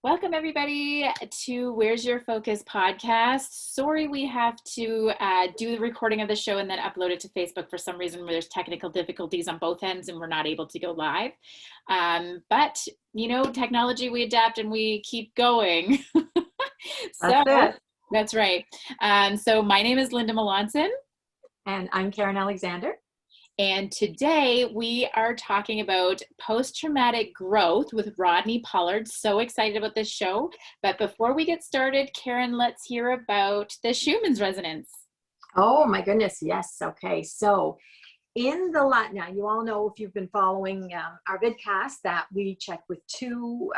Welcome everybody to Where's Your Focus podcast. Sorry we have to do the recording of the show and then upload it to Facebook for some reason where there's technical difficulties on both ends and we're not able to go live. But, you know, technology, we adapt and we keep going. That's right. So my name is Linda Melanson. And I'm Karen Alexander. And today we are talking about post-traumatic growth with Rodney Pollard. So excited about this show. But before we get started, Karen, let's hear about the Schumann's resonance. Oh my goodness, yes. Okay, so in the now you all know, if you've been following our vidcast, that we check with two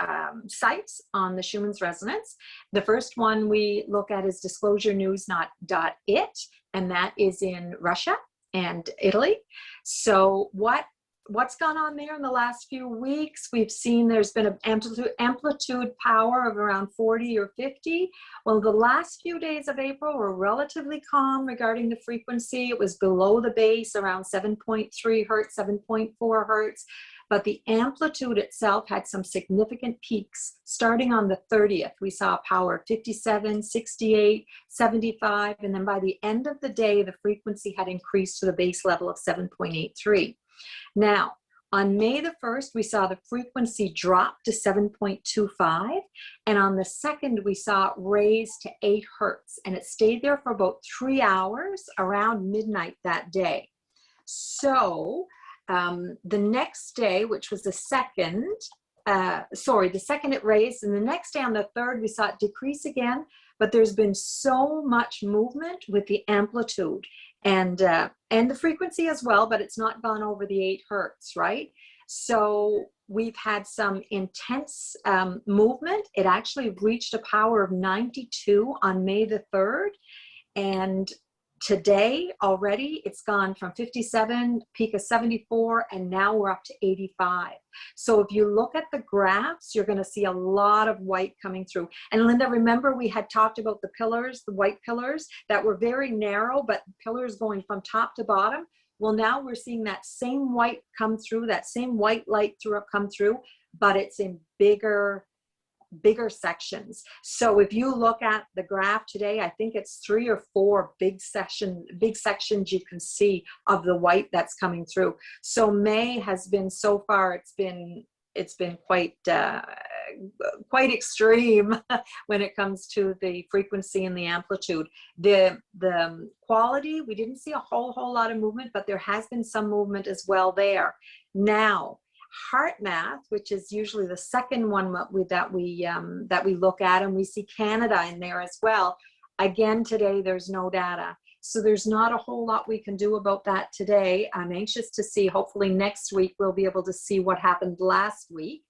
sites on the Schumann's resonance. The first one we look at is disclosurenews.it, and that is in Russia and Italy. So what's gone on there in the last few weeks? We've seen there's been an amplitude power of around 40 or 50. Well, the last few days of April were relatively calm regarding the frequency. It was below the base, around 7.3 hertz, 7.4 hertz. But the amplitude itself had some significant peaks. Starting on the 30th, we saw a power of 57, 68, 75, and then by the end of the day, the frequency had increased to the base level of 7.83. Now, on May the 1st, we saw the frequency drop to 7.25, and on the 2nd, we saw it raise to 8 hertz, and it stayed there for about 3 hours around midnight that day. So, the next day, which was the second it raised, and the next day on the 3rd, we saw it decrease again, but there's been so much movement with the amplitude and the frequency as well, but it's not gone over the 8 hertz, right? So we've had some intense movement. It actually reached a power of 92 on May the 3rd, and today already it's gone from 57, peak of 74, and now we're up to 85. So if you look at the graphs, you're going to see a lot of white coming through. And Linda, remember we had talked about the pillars, the white pillars that were very narrow, but pillars going from top to bottom. Well, now we're seeing that same white come through, that same white light come through, but it's in bigger sections. So if you look at the graph today, I think it's 3 or 4 big sections you can see of the white that's coming through. So May has been, so far it's been quite extreme when it comes to the frequency and the amplitude. The quality, we didn't see a whole lot of movement, but there has been some movement as well there. Now, HeartMath, which is usually the second one that we look at, and we see Canada in there as well. Again, today there's no data, so there's not a whole lot we can do about that today. I'm anxious to see. Hopefully next week we'll be able to see what happened last week.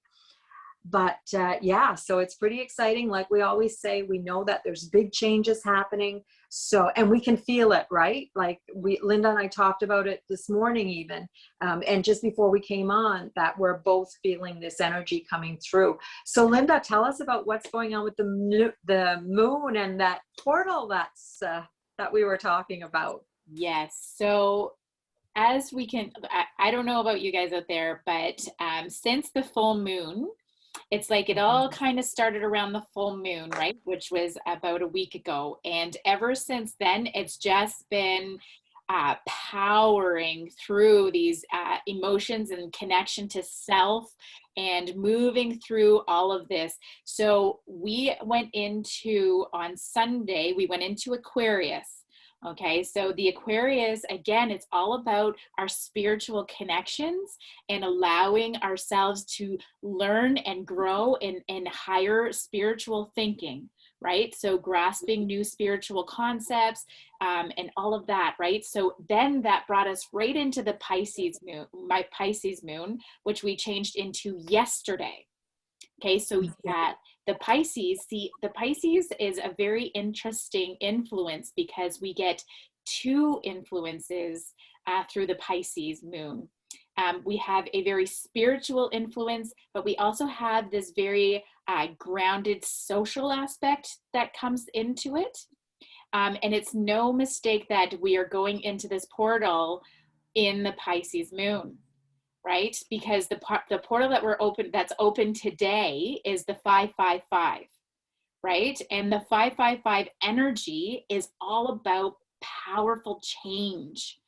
But yeah, so it's pretty exciting. Like we always say, we know that there's big changes happening. So, and we can feel it, right? Like Linda and I talked about it this morning even, and just before we came on, that we're both feeling this energy coming through. So Linda, tell us about what's going on with the moon and that portal that we were talking about. Yes. So as we can, I don't know about you guys out there, but since the full moon, it's like it all kind of started around the full moon, right? Which was about a week ago. And ever since then, it's just been powering through these emotions and connection to self and moving through all of this. So we went into, on Sunday, we went into Aquarius. Okay, so the Aquarius, again, it's all about our spiritual connections and allowing ourselves to learn and grow in higher spiritual thinking, right? So grasping new spiritual concepts and all of that, right? So then that brought us right into the Pisces moon, which we changed into yesterday. Okay, so the Pisces is a very interesting influence because we get 2 influences through the Pisces moon. We have a very spiritual influence, but we also have this very grounded social aspect that comes into it. And it's no mistake that we are going into this portal in the Pisces moon. right? Because the portal that's open today is the 555, right? And the 555 energy is all about powerful change,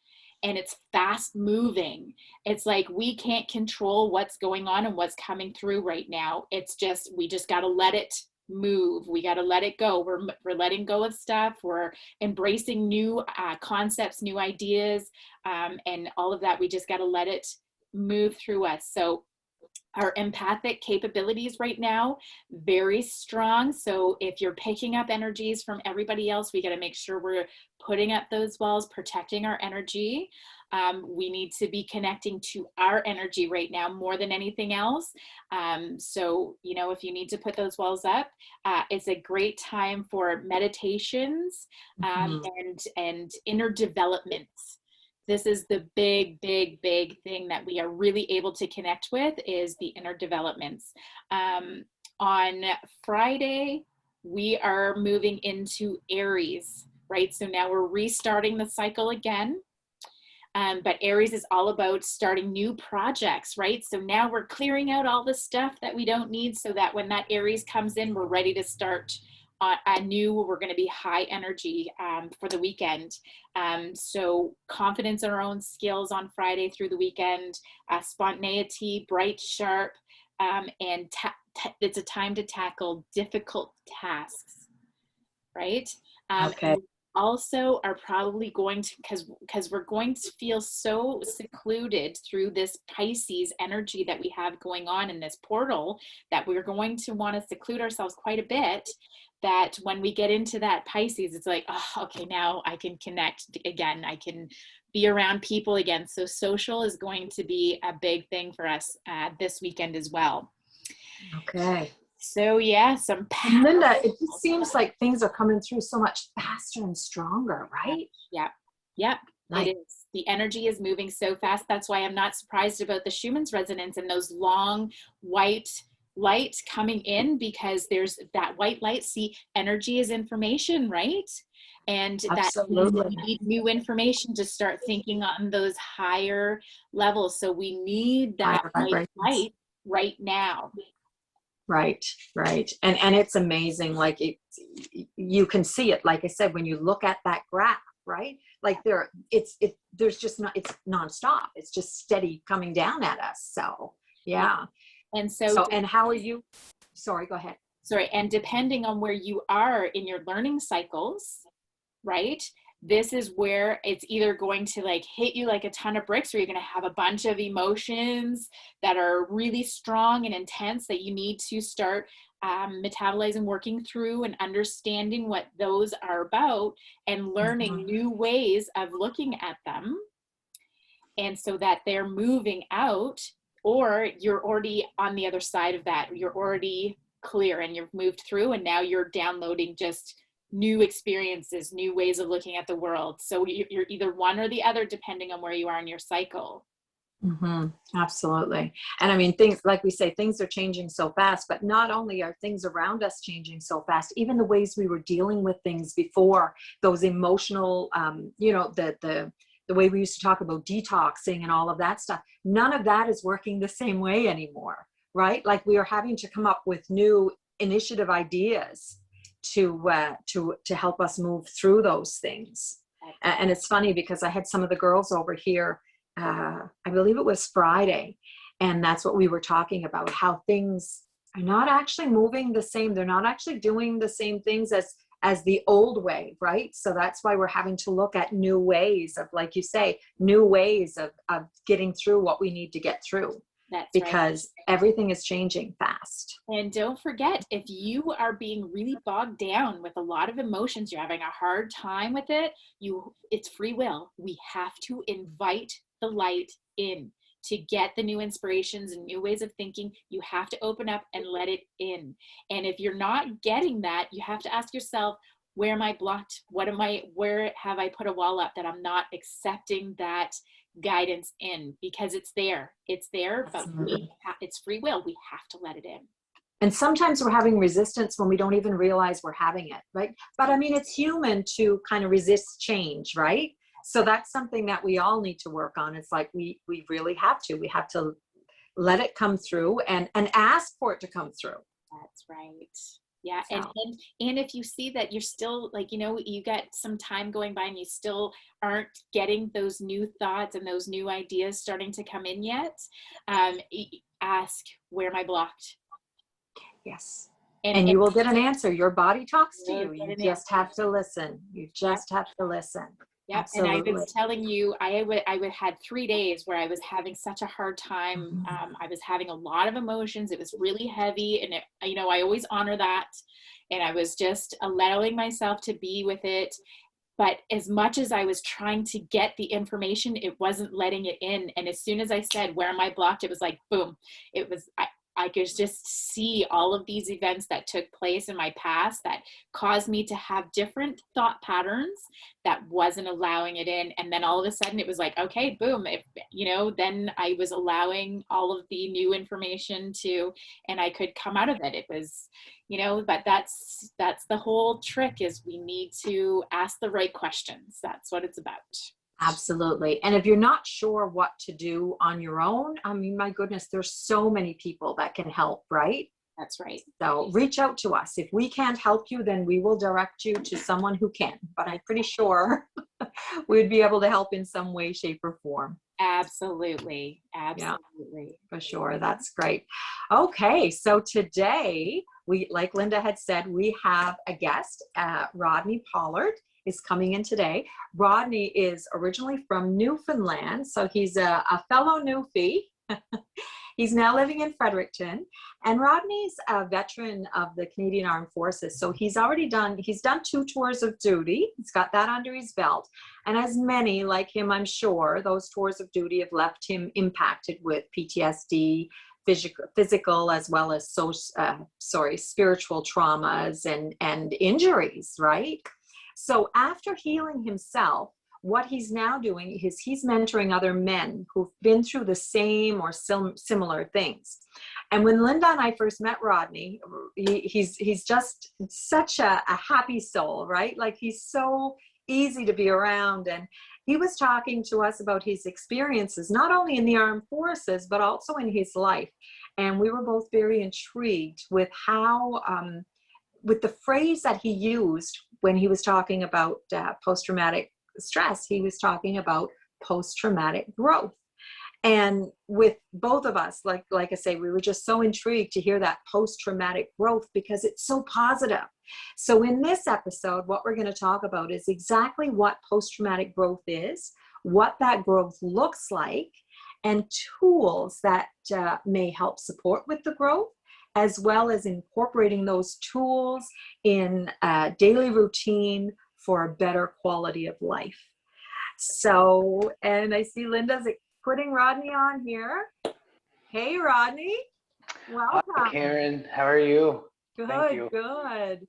and it's fast moving. It's like we can't control what's going on and what's coming through right now. It's just, we just got to let it move. We got to let it go. We're letting go of stuff. We're embracing new concepts, new ideas, and all of that. We just got to let it move through us. So our empathic capabilities right now, very strong. So if you're picking up energies from everybody else, we got to make sure we're putting up those walls, protecting our energy. We need to be connecting to our energy right now more than anything else. So, you know, if you need to put those walls up, it's a great time for meditations and inner development. This is the big thing that we are really able to connect with, is the inner developments. On Friday, we are moving into Aries, right? So now we're restarting the cycle again. But Aries is all about starting new projects, right? So now we're clearing out all the stuff that we don't need, so that when that Aries comes in, we're ready to start anew. We're going to be high energy for the weekend. So confidence in our own skills on Friday through the weekend, spontaneity, bright, sharp, and it's a time to tackle difficult tasks, right? Okay. And also are probably going to, because we're going to feel so secluded through this Pisces energy that we have going on in this portal, that we're going to want to seclude ourselves quite a bit, that when we get into that Pisces, it's like, oh, okay, now I can connect again. I can be around people again. So social is going to be a big thing for us this weekend as well. Okay. So yeah, some And Linda, it just seems like things are coming through so much faster and stronger, right? Yeah, Like, it is. The energy is moving so fast. That's why I'm not surprised about the Schumann's resonance and those long white light coming in, because there's that white light. See, energy is information, right? And that means absolutely. we need new information to start thinking on those higher levels. So we need that Higher white vibrations. light right now. Right, right. And it's amazing. Like you can see it, like I said, when you look at that graph, right? Like there's just not, it's nonstop. It's just steady coming down at us. So yeah. And so, So, and how are you? Sorry, go ahead. and depending on where you are in your learning cycles, right? This is where it's either going to like hit you like a ton of bricks, or you're going to have a bunch of emotions that are really strong and intense that you need to start metabolizing, working through, and understanding what those are about, and learning new ways of looking at them. And so that they're moving out, or you're already on the other side of that. You're already clear and you've moved through, and now you're downloading just new experiences, new ways of looking at the world. So you're either one or the other, depending on where you are in your cycle. Absolutely. And I mean, things, like we say, things are changing so fast, but not only are things around us changing so fast, even the ways we were dealing with things before, those emotional, you know, the way we used to talk about detoxing and all of that stuff, none of that is working the same way anymore, right? Like we are having to come up with new initiative ideas to help us move through those things. And it's funny because I had some of the girls over here, I believe it was Friday, and that's what we were talking about, how things are not actually moving the same. They're not actually doing the same things as the old way, right? So that's why we're having to look at new ways of, like you say, new ways of getting through what we need to get through. That's because everything is changing fast. And don't forget, if you are being really bogged down with a lot of emotions, you're having a hard time with it, it's free will. We have to invite the light in to get the new inspirations and new ways of thinking. You have to open up and let it in. And if you're not getting that, you have to ask yourself, where am I blocked? Where have I put a wall up that I'm not accepting that guidance in? Because it's there, but it's free will. We have to let it in. And sometimes we're having resistance when we don't even realize we're having it, right? But I mean, it's human to kind of resist change, right? So that's something that we all need to work on. It's like we really have to. We have to let it come through and ask for it to come through. That's right. Yeah. So. And if you see that you're still like, you got some time going by and you still aren't getting those new thoughts and those new ideas starting to come in yet, ask, where am I blocked? Yes. And you will get an answer. Your body talks to you. You just have to listen. You just have to listen. Yep. Absolutely. And I was telling you, I had 3 days where I was having such a hard time. I was having a lot of emotions. It was really heavy. And I always honor that. And I was just allowing myself to be with it. But as much as I was trying to get the information, it wasn't letting it in. And as soon as I said, where am I blocked? It was like, boom. I could just see all of these events that took place in my past that caused me to have different thought patterns that wasn't allowing it in. And then all of a sudden it was like, okay, boom, then I was allowing all of the new information and I could come out of it. It was, but that's the whole trick, is we need to ask the right questions. That's what it's about. Absolutely. And if you're not sure what to do on your own, I mean, my goodness, there's so many people that can help, right? That's right. So reach out to us. If we can't help you, then we will direct you to someone who can. But I'm pretty sure we'd be able to help in some way, shape, or form. Absolutely. Yeah, for sure. That's great. Okay. So today, like Linda had said, we have a guest, Rodney Pollard is coming in today. Rodney is originally from Newfoundland, so he's a fellow Newfie. He's now living in Fredericton, and Rodney's a veteran of the Canadian Armed Forces. So he's done 2 tours of duty. He's got that under his belt. And as many like him, I'm sure, those tours of duty have left him impacted with PTSD, physical as well as spiritual traumas and injuries, right? So after healing himself, what he's now doing is he's mentoring other men who've been through the same or similar things. And when Linda and I first met Rodney, he's just such a happy soul, right? Like, he's so easy to be around. And he was talking to us about his experiences, not only in the armed forces, but also in his life. And we were both very intrigued with how, with the phrase that he used when he was talking about post-traumatic stress. He was talking about post-traumatic growth. And with both of us, like I say, we were just so intrigued to hear that post-traumatic growth because it's so positive. So in this episode, what we're going to talk about is exactly what post-traumatic growth is, what that growth looks like, and tools that may help support with the growth, as well as incorporating those tools in a daily routine for a better quality of life. So, and I see Linda's putting Rodney on here. Hey, Rodney. Welcome. Hi, Karen. How are you? Thank you. Good.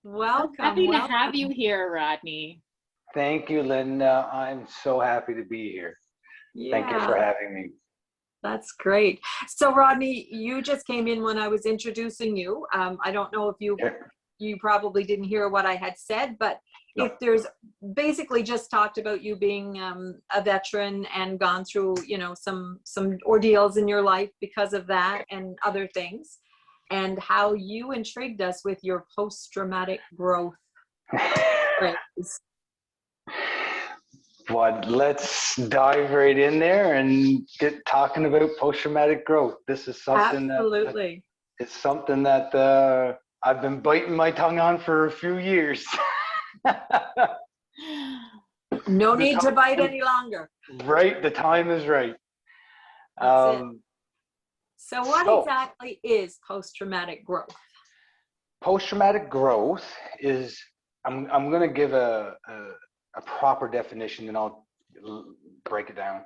Welcome. Happy to have you here, Rodney. Thank you, Linda. I'm so happy to be here. Yeah. Thank you for having me. That's great. So, Rodney, you just came in when I was introducing you. I don't know if you probably didn't hear what I had said, but if there's basically just talked about you being a veteran and gone through, some ordeals in your life because of that and other things, and how you intrigued us with your post-traumatic growth. Well, let's dive right in there and get talking about post-traumatic growth. This is something it's something that I've been biting my tongue on for a few years. No need to bite any longer. Right, the time is right. So what exactly is post-traumatic growth? Post-traumatic growth is, I'm going to give a proper definition and I'll break it down.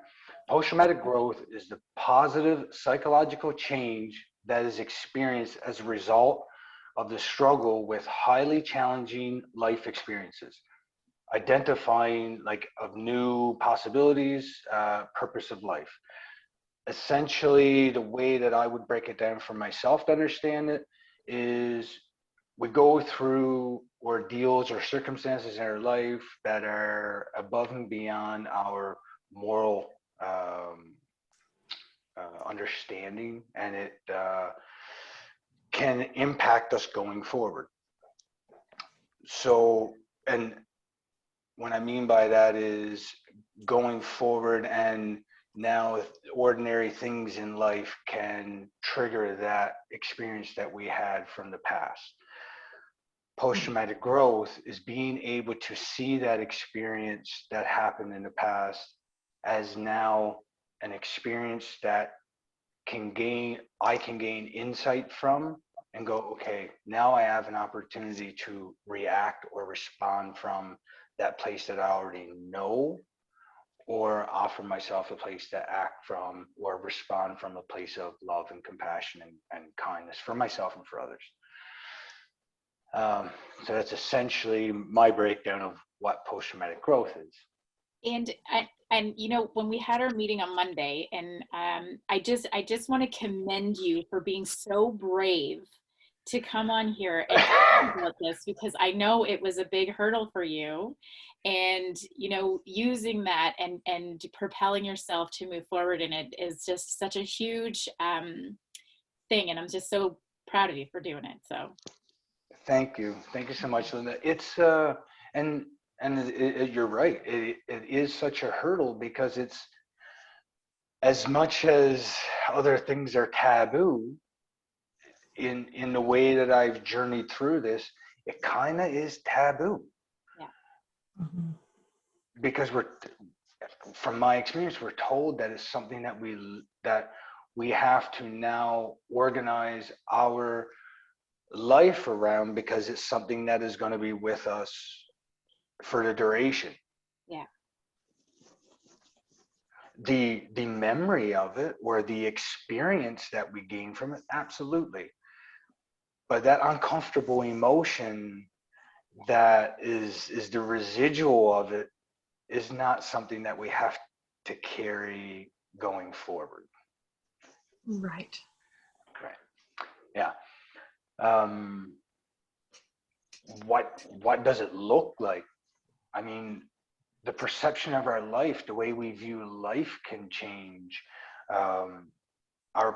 Post-traumatic growth is the positive psychological change that is experienced as a result of the struggle with highly challenging life experiences, identifying of new possibilities, purpose of life. Essentially, the way that I would break it down for myself to understand it is we go through ordeals or circumstances in our life that are above and beyond our moral understanding, and it can impact us going forward. So, and what I mean by that is going forward, and now ordinary things in life can trigger that experience that we had from the past. Post-traumatic growth is being able to see that experience that happened in the past as now an experience that I can gain insight from and go, okay, now I have an opportunity to react or respond from that place that I already know, or offer myself a place to act from or respond from a place of love and compassion and kindness for myself and for others. So that's essentially my breakdown of what post-traumatic growth is. And you know, when we had our meeting on Monday, and I just want to commend you for being so brave to come on here and talk about this, because I know it was a big hurdle for you, and you know, using that and propelling yourself to move forward in it is just such a huge thing, and I'm just so proud of you for doing it. So thank you so much, Linda. It's and you're right, it is such a hurdle, because it's, as much as other things are taboo, in the way that I've journeyed through this, it kind of is taboo. Yeah. Mm-hmm. Because from my experience, we're told that it's something that we have to now organize our life around, because it's something that is going to be with us for the duration. Yeah. The memory of it, or the experience that we gain from it, absolutely. But that uncomfortable emotion that is the residual of it is not something that we have to carry going forward. Right. Right. Yeah. What does it look like? I mean, the perception of our life, the way we view life can change. Our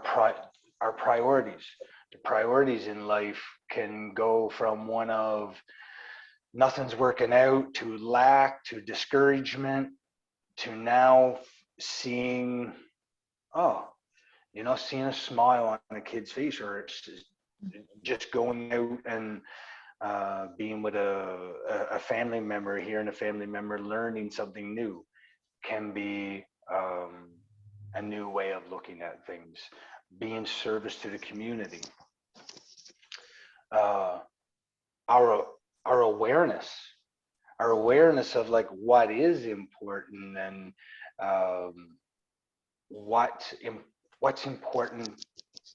priorities. The priorities in life can go from one of nothing's working out, to lack, to discouragement, to now seeing, seeing a smile on a kid's face, or it's just going out and being with a family member, hearing a family member learning something new, can be a new way of looking at things. Being service to the community. Our awareness of like what is important, and what's important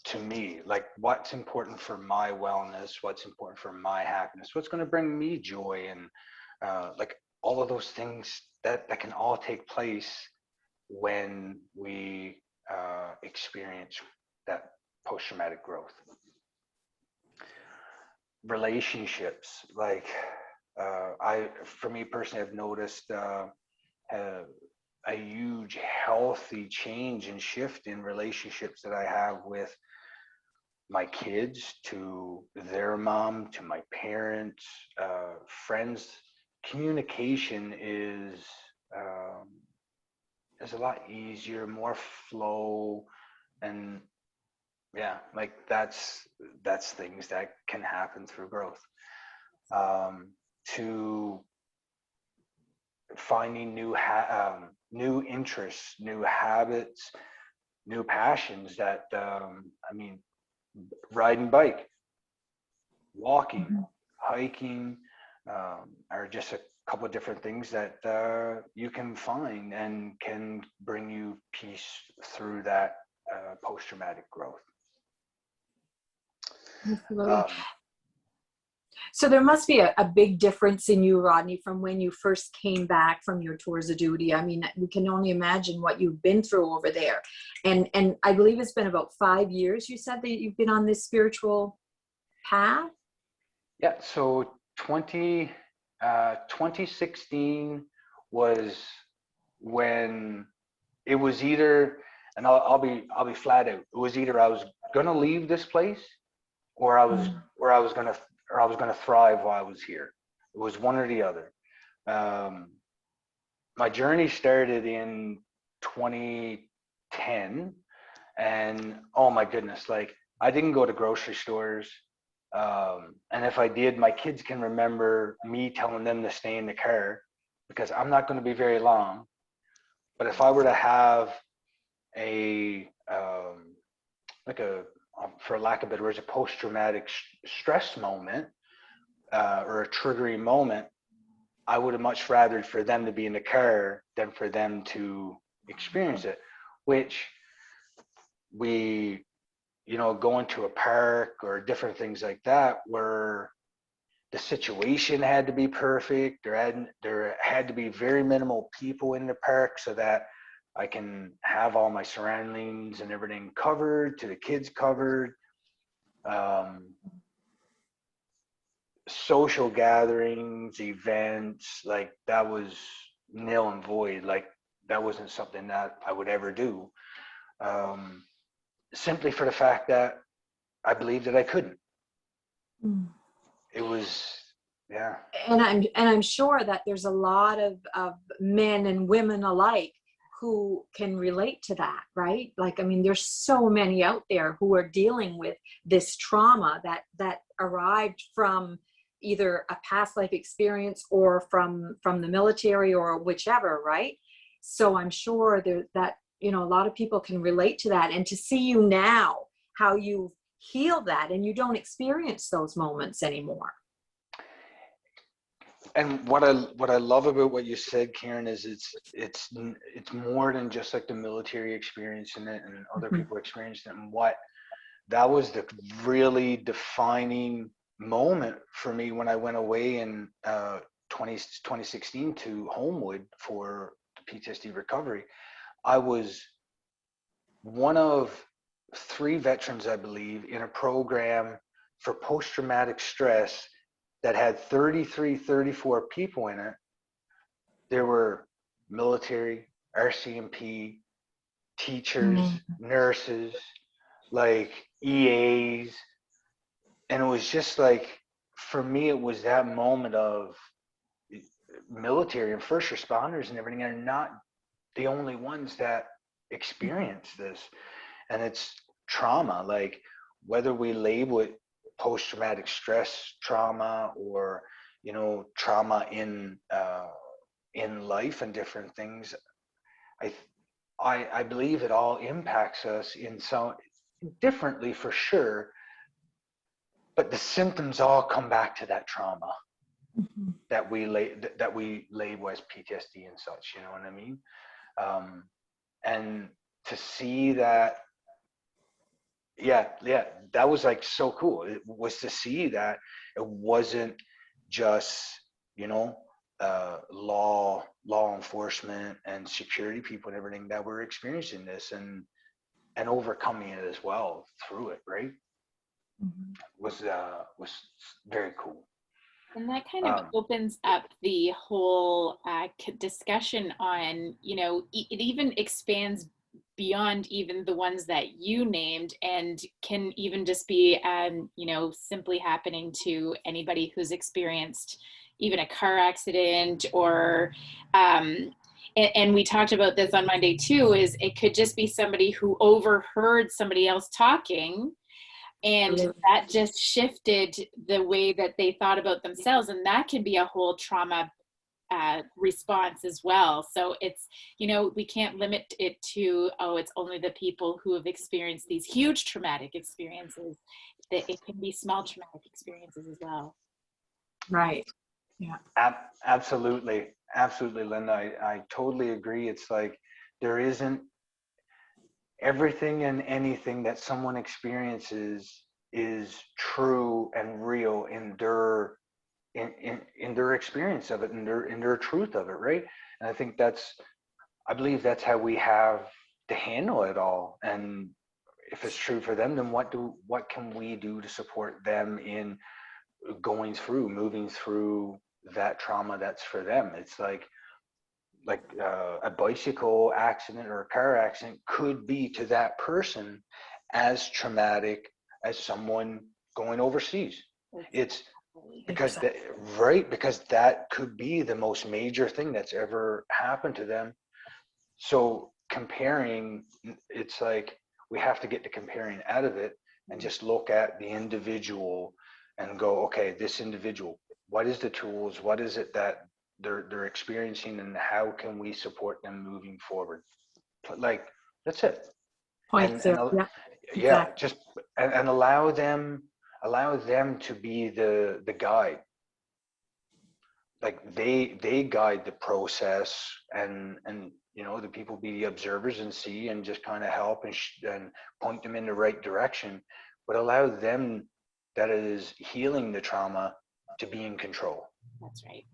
to me, like what's important for my wellness, what's important for my happiness, what's going to bring me joy, and like all of those things that can all take place when we experience that post-traumatic growth. Relationships, like for me personally, I've noticed a huge healthy change and shift in relationships that I have with my kids, to their mom, to my parents, friends. Communication is a lot easier, more flow, and yeah, like that's things that can happen through growth. To finding new interests, new habits, new passions that I mean, riding bike, walking, hiking, are just a couple of different things that you can find and can bring you peace through that post-traumatic growth. Absolutely. So there must be a big difference in you, Rodney, from when you first came back from your tours of duty. I mean, we can only imagine what you've been through over there. And I believe it's been about 5 years, you said, that you've been on this spiritual path? Yeah, so 2016 was when it was either, and I'll be flat out. It was either I was gonna leave this place, or Mm. I was gonna thrive while I was here. It was one or the other. Um, my journey started in 2010, and oh my goodness, like I didn't go to grocery stores. And if I did, my kids can remember me telling them to stay in the car because I'm not going to be very long. But if I were to have a like a for lack of better words, a post-traumatic stress moment or a triggering moment, I would have much rather for them to be in the car than for them to experience it, which we, going to a park or different things like that, where the situation had to be perfect. There had to be very minimal people in the park so that I can have all my surroundings and everything covered, to the kids covered. Um, Social gatherings, events, like that was nil and void. Like that wasn't something that I would ever do. Um, Simply for the fact that I believed that I couldn't. Mm. It was, yeah. And I'm sure that there's a lot of men and women alike who can relate to that, right? Like, I mean, there's so many out there who are dealing with this trauma that arrived from either a past life experience or from the military or whichever, right? So I'm sure that a lot of people can relate to that, and to see you now, how you heal that and you don't experience those moments anymore. And what I love about what you said, Karen, is it's more than just like the military experiencing it and other Mhm. people experiencing it. And what that was the really defining moment for me when I went away in 2016 to Homewood for the PTSD recovery. I was one of three veterans, I believe, in a program for post-traumatic stress that had 33, 34 people in it. There were military, RCMP, teachers, Mhm. nurses, like EAs. And it was just like, for me, it was that moment of military and first responders and everything are not the only ones that experience this. And it's trauma, like whether we label it post-traumatic stress trauma or trauma in life and different things. I I believe it all impacts us in some differently for sure, but the symptoms all come back to that trauma Mhm. that we label as PTSD and such. You know what I mean? Um, and to see that, yeah, that was like so cool. It was to see that it wasn't just you know law enforcement and security people and everything that were experiencing this and overcoming it as well through it, right? Mhm. Was very cool. And that kind of Um, opens up the whole discussion on, it even expands beyond even the ones that you named, and can even just be, simply happening to anybody who's experienced even a car accident or, and we talked about this on Monday too, is it could just be somebody who overheard somebody else talking, and Absolutely. that just shifted the way that they thought about themselves, and that can be a whole trauma response as well. So it's, we can't limit it to, oh, it's only the people who have experienced these huge traumatic experiences. That it can be small traumatic experiences as well. Right. Yeah. absolutely, Linda. I totally agree. It's like there isn't everything and anything that someone experiences is true and real in their in their experience of it, in their truth of it, right? And I believe that's how we have to handle it all. And if it's true for them, then what can we do to support them in moving through that trauma that's for them. It's like a bicycle accident or a car accident could be to that person as traumatic as someone going overseas. It's because that, right, because that could be the most major thing that's ever happened to them. So comparing, it's like we have to get the comparing out of it and just look at the individual and go, okay, this individual, what is the tools, what is it that they're experiencing, and how can we support them moving forward? Like, that's it. Point there. Yeah, Yeah, exactly. just and allow them to be the guide. Like they guide the process, and the people be the observers and see and just kind of help and point them in the right direction, but allow them that is healing the trauma to be in control. That's right.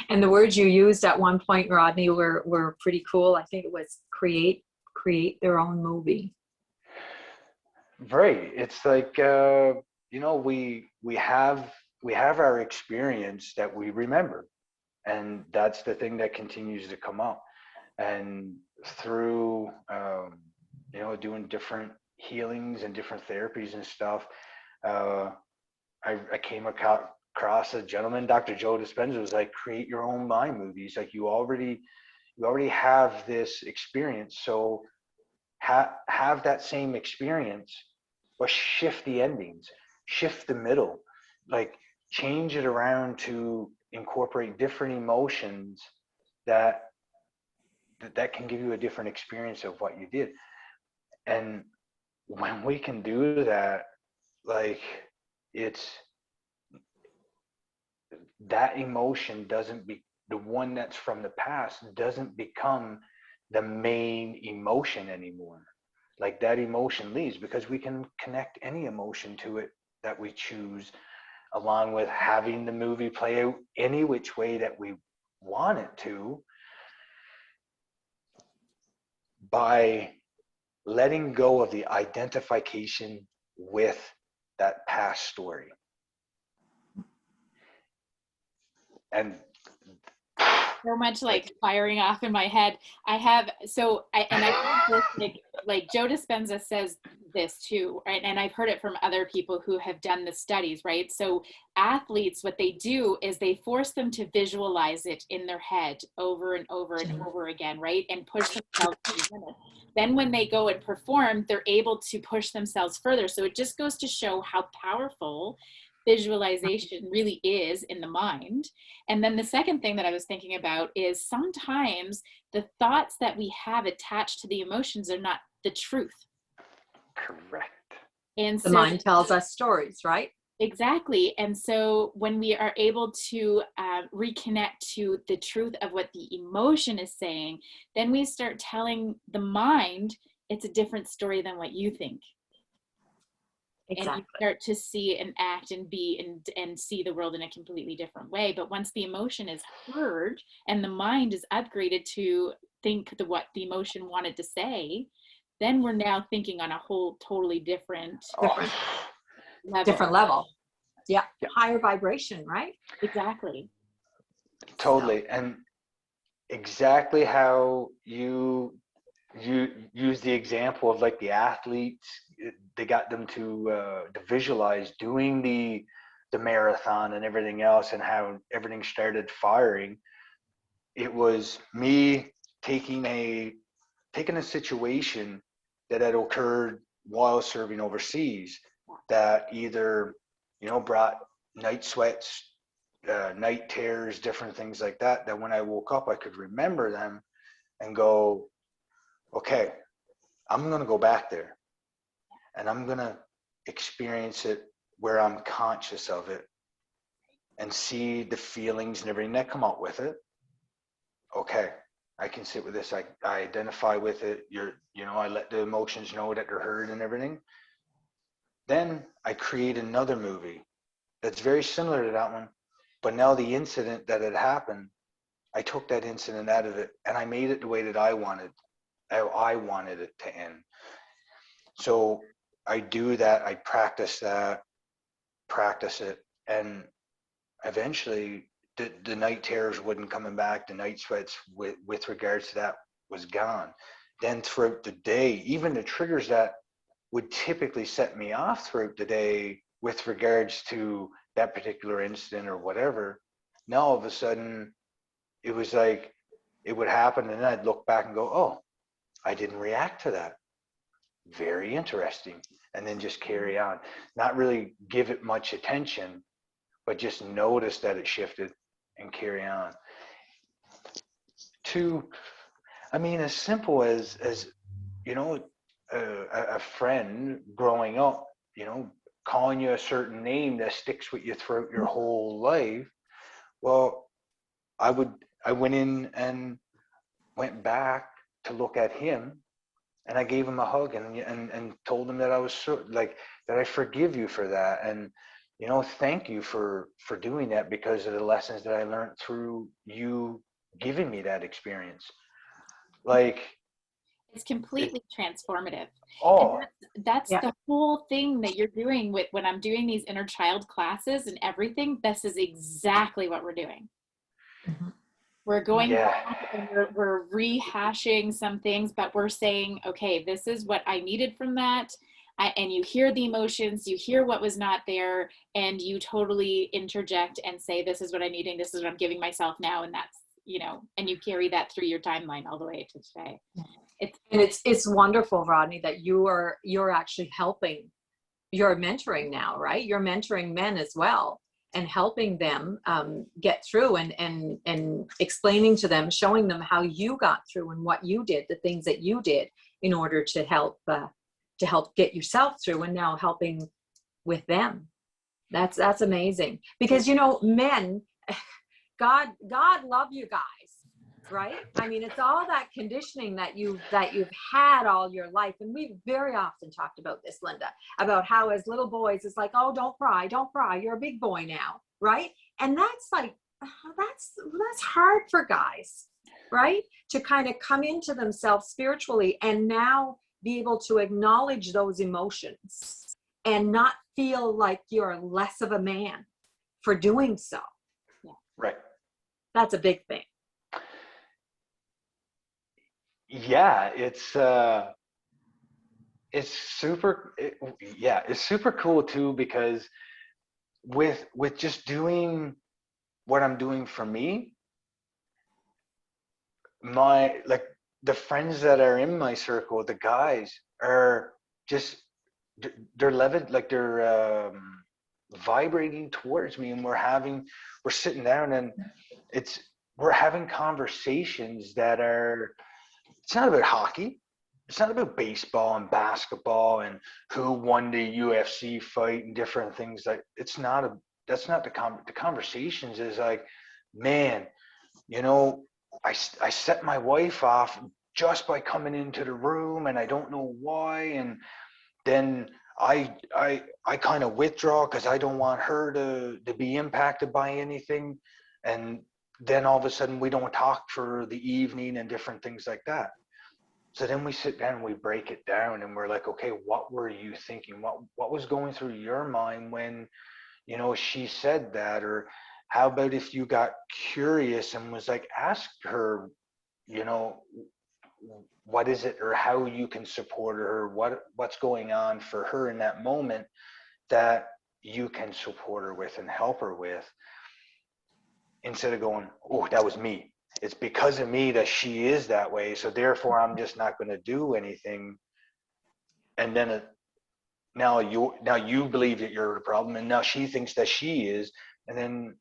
And the words you used at one point, Rodney, were pretty cool. I think it was create their own movie. Right. It's like we have our experience that we remember, and that's the thing that continues to come up. And through doing different healings and different therapies and stuff, I came across a gentleman, Dr. Joe Dispenza, was like, create your own mind movies. Like you already have this experience, so have that same experience, but shift the endings, shift the middle, like change it around to incorporate different emotions that can give you a different experience of what you did. And when we can do that, like it's that emotion doesn't be the one that's from the past, doesn't become the main emotion anymore. Like that emotion leaves, because we can connect any emotion to it that we choose, along with having the movie play out any which way that we want it to, by letting go of the identification with that past story. And so much like firing off in my head. I have like Joe Dispenza says this too, right? And I've heard it from other people who have done the studies, right? So athletes, what they do is they force them to visualize it in their head over and over and over again, right? And push themselves to the limit. Then when they go and perform, they're able to push themselves further. So it just goes to show how powerful visualization really is in the mind. And then the second thing that I was thinking about is sometimes the thoughts that we have attached to the emotions are not the truth. correct. And The so mind tells us stories, right? exactly. And so when we are able to reconnect to the truth of what the emotion is saying, then we start telling the mind it's a different story than what you think. Exactly. And you start to see and act and be and see the world in a completely different way. But once the emotion is heard and the mind is upgraded to think what the emotion wanted to say, then we're now thinking on a whole totally different level. Yeah. Higher vibration, right? Exactly. Totally. And exactly how you use the example of like the athletes, they got them to visualize doing the marathon and everything else, and how everything started firing. It was me taking a situation that had occurred while serving overseas, that either brought night sweats, night terrors, different things like that, that when I woke up I could remember them and go, okay, I'm going to go back there and I'm going to experience it where I'm conscious of it and see the feelings and everything that come out with it. Okay, I can sit with this. I identify with it. I let the emotions know that they're heard and everything. Then I create another movie that's very similar to that one, but now the incident that had happened, I took that incident out of it and I made it the way that I wanted it to end. So I do that. I practice it. And eventually the night terrors wouldn't coming back. The night sweats with regards to that was gone. Then throughout the day, even the triggers that would typically set me off throughout the day with regards to that particular incident or whatever, now all of a sudden it was like it would happen and then I'd look back and go, oh, I didn't react to that. Very interesting. And then just carry on. Not really give it much attention, but just notice that it shifted and carry on. To, I mean, as simple as you know, a friend growing up, you know, calling you a certain name that sticks with you throughout your whole life. Well, I went in and went back to look at him, and I gave him a hug and told him that I was so, like, that I forgive you for that, and you know, thank you for doing that because of the lessons that I learned through you giving me that experience. Like, It's completely transformative. And oh, that's Yeah. the whole thing that you're doing with when I'm doing these inner child classes and everything. This is exactly what we're doing. Mhm. We're going yeah, back and we're rehashing some things, but we're saying, okay, this is what I needed from that. And you hear the emotions, you hear what was not there, and you totally interject and say, this is what I'm needing, this is what I'm giving myself now. And that's, you know, and you carry that through your timeline all the way to today. And it's wonderful, Rodney, that you're actually helping. You're mentoring now, right? You're mentoring men as well and helping them get through and explaining to them, showing them how you got through and what you did, the things that you did in order to help get yourself through, and now helping with them. That's amazing, because you know, men, God love you guys, right? I mean, it's all that conditioning that you've had all your life. And we've very often talked about this, Linda, about how as little boys it's like, oh, don't cry, you're a big boy now, right? And that's like, that's hard for guys, right? To kind of come into themselves spiritually and now be able to acknowledge those emotions and not feel like you're less of a man for doing so. right. That's a big thing. Yeah, it's super, yeah, it's super cool too, because with just doing what I'm doing for me, my, like, the friends that are in my circle, the guys are just, they're like they're vibrating towards me, and we're sitting down, and we're having conversations that are, it's not about hockey. It's not about baseball and basketball and who won the UFC fight and different things. Like, that's not the conversations is like, man, you know, I set my wife off just by coming into the room, and I don't know why. And then I kind of withdraw because I don't want her to be impacted by anything. And then all of a sudden we don't talk for the evening and different things like that. So then we sit down and we break it down, and we're like, okay, what were you thinking? What was going through your mind when, you know, she said that? Or how about if you got curious and was like, ask her, you know, what is it, or how you can support her, what's going on for her in that moment that you can support her with and help her with, instead of going, oh, that was me. It's because of me that she is that way, so therefore I'm just not going to do anything. And then now you believe that you're the problem, and now she thinks that she is, and then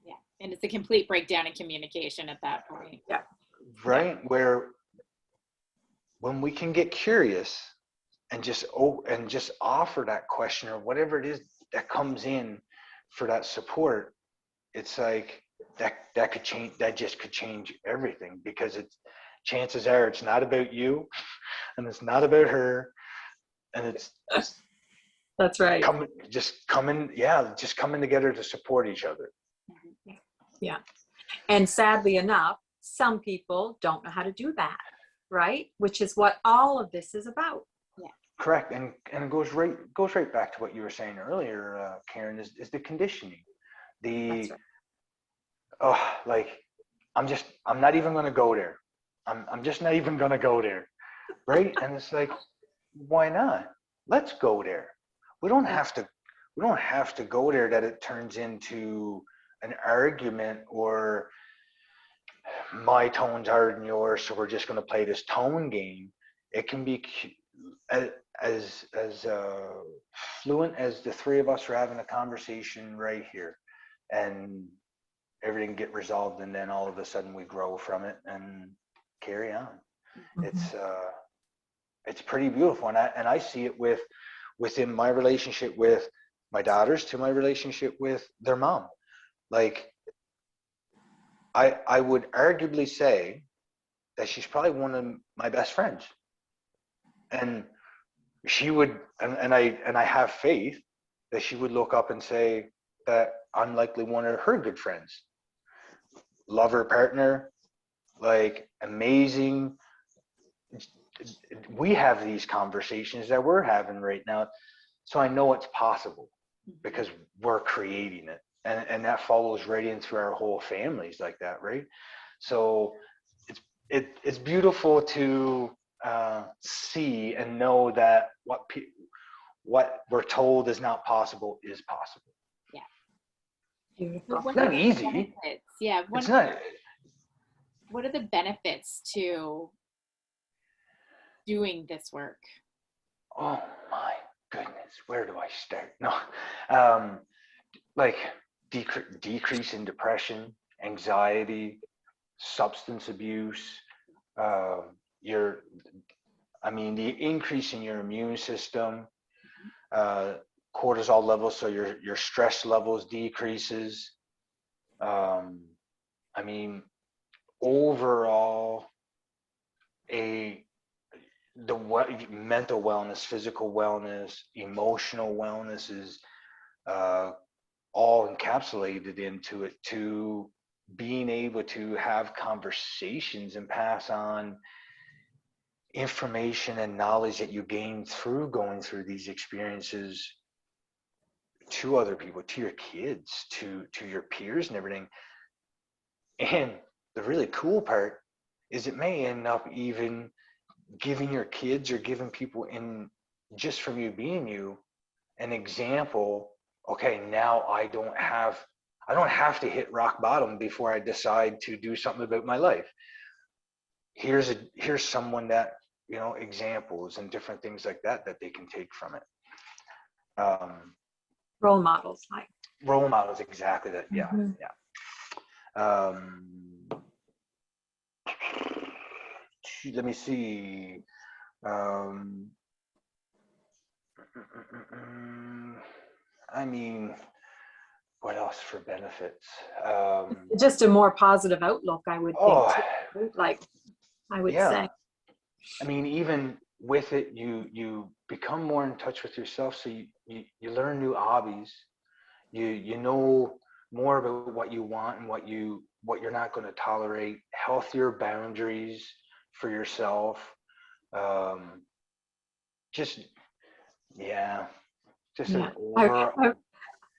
Yeah. And it's a complete breakdown in communication at that point. Yeah. right, where when we can get curious and just offer that question or whatever it is that comes in for that support, it's like that could change, that just could change everything, because it's, chances are it's not about you and it's not about her, and it's That's right. just coming together to support each other. Yeah. And sadly enough, some people don't know how to do that, right? Which is what all of this is about. Yeah. correct. And it goes right back to what you were saying earlier, Karen, is the conditioning. That's The right. like I'm not even gonna go there. I'm just not even gonna go there. Right? And it's like, why not? Let's go there. We don't Yeah. have to we don't have to go there that it turns into an argument or my tone's harder than yours, so we're just going to play this tone game. It can be as fluent as the three of us are having a conversation right here, and everything get resolved, and then all of a sudden we grow from it and carry on. Mhm. It's pretty beautiful, and I see it within my relationship with my daughters to my relationship with their mom. Like I would arguably say that she's probably one of my best friends, and she would, and I have faith that she would look up and say that I'm likely one of her good friends, lover, partner, like amazing. We have these conversations that we're having right now, so I know it's possible because we're creating it, and that follows right into our whole families like that, right? So it's beautiful to see and know that what we're told is not possible is possible. Yeah. So Beautiful. what It's are not the easy. benefits? Yeah. It's not. What are the benefits to doing this work? Oh my goodness, where do I start? No, um, like decrease in depression, anxiety, substance abuse, uh, your, I mean, the increase in your immune system, uh, cortisol levels, so your stress levels decreases. Um, I mean, overall, a the mental wellness, physical wellness, emotional wellness is uh, all encapsulated into it. To being able to have conversations and pass on information and knowledge that you gain through going through these experiences to other people, to your kids, to your peers and everything. And the really cool part is it may end up even giving your kids or giving people in, just from you being you, an example. Okay, now I don't have to hit rock bottom before I decide to do something about my life. Here's someone that, examples and different things like that they can take from it. Role models, like. Role models, exactly that. Yeah, Mhm. yeah. Let me see. Um, I mean, what else for benefits? Just a more positive outlook, I would think, Oh, too. Like, I would yeah. say. I mean, even with it, you become more in touch with yourself. So you learn new hobbies. You know more about what you want and what you're not going to tolerate. Healthier boundaries for yourself. Um, just yeah, just an Yeah. over.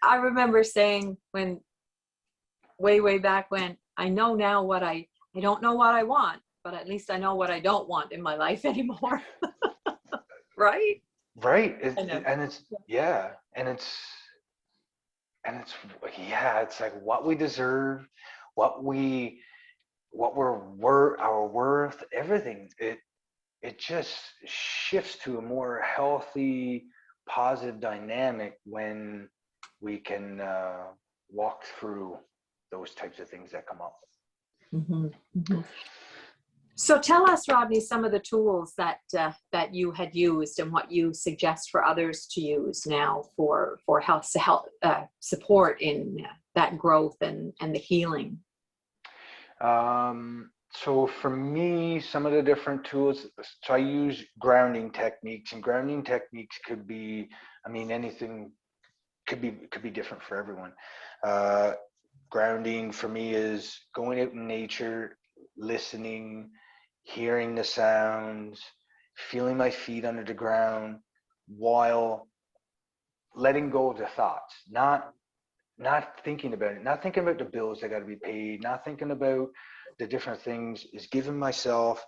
I remember saying when, way back when, I know now I don't know what I want, but at least I know what I don't want in my life anymore. Right? Right. I know. And it's, yeah, and it's yeah, it's like what we deserve, what we what we're worth, our worth, everything. It just shifts to a more healthy, positive dynamic when we can walk through those types of things that come up. Mhm, mhm. So tell us, Rodney, some of the tools that you had used and what you suggest for others to use now for health support in that growth and the healing. So for me, some of the different tools, so I use grounding techniques, and grounding techniques could be, I mean, anything could be different for everyone. Uh, Grounding for me is going out in nature, listening, hearing the sounds, feeling my feet under the ground, while letting go of the thoughts, not thinking about it, not thinking about the bills that got to be paid, not thinking about the different things, is giving myself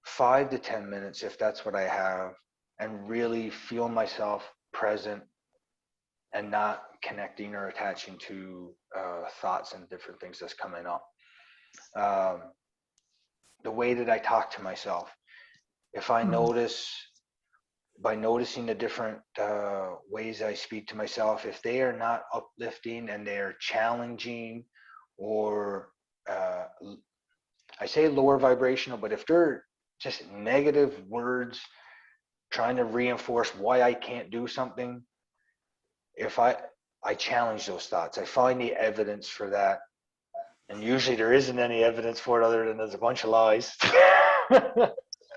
5 to 10 minutes, if that's what I have, and really feel myself present and not connecting or attaching to thoughts and different things that's coming up. The way that I talk to myself, if I notice, by noticing the different ways I speak to myself, if they are not uplifting and they're challenging, or I say lower vibrational, but if they're just negative words trying to reinforce why I can't do something, if I challenge those thoughts, I find the evidence for that. And usually there isn't any evidence for it other than there's a bunch of lies.